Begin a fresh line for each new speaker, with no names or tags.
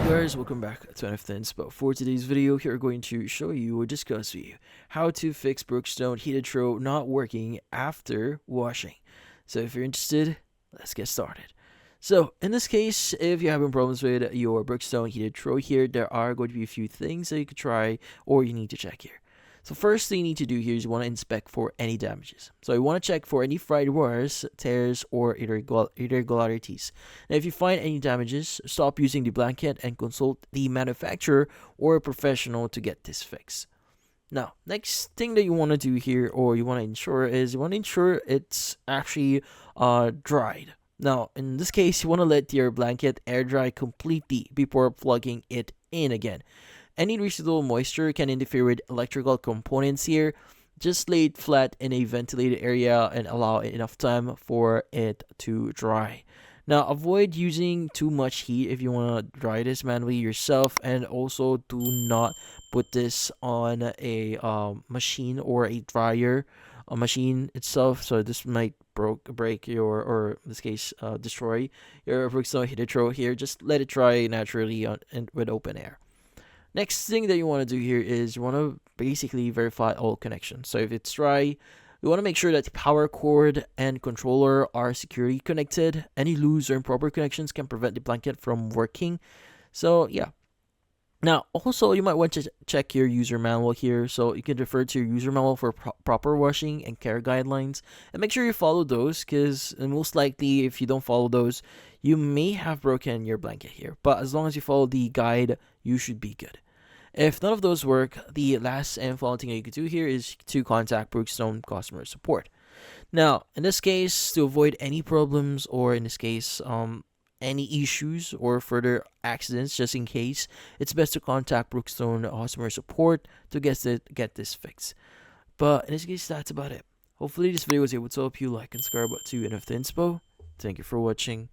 Guys, welcome back to NFTins. But for today's video, here we're going to show you or discuss with you how to fix Brookstone heated throw not working after washing. So if you're interested, let's get started. So in this case, if you're having problems with your Brookstone heated throw here, there are going to be a few things that you could try or you need to check here. So first thing you need to do here is you want to inspect for any damages. So you want to check for any fried wires, tears, or irregularities. Now if you find any damages, stop using the blanket and consult the manufacturer or a professional to get this fixed. Now, next thing that you want to do here or you want to ensure is you want to ensure it's actually dried. Now, in this case, you want to let your blanket air dry completely before plugging it in again. Any residual moisture can interfere with electrical components here. Just lay it flat in a ventilated area and allow enough time for it to dry. Now, avoid using too much heat if you want to dry this manually yourself, and also do not put this on a machine or a dryer machine itself. So this might break your, or in this case, destroy your Brookstone heated throw here. Just let it dry naturally with open air. Next thing that you want to do here is you want to basically verify all connections. So if it's dry, you want to make sure that the power cord and controller are securely connected. Any loose or improper connections can prevent the blanket from working. So yeah. Now, also, you might want to check your user manual here. So you can refer to your user manual for proper washing and care guidelines. And make sure you follow those, because most likely, if you don't follow those, you may have broken your blanket here. But as long as you follow the guide, you should be good. If none of those work, the last and final thing that you could do here is to contact Brookstone customer support. Now, in this case, to avoid any problems, or in this case, any issues or further accidents, just in case, it's best to contact Brookstone customer support to get this fixed. But in this case, that's about it. Hopefully this video was able to help you. Like and subscribe to NFT Inspo. Thank you for watching.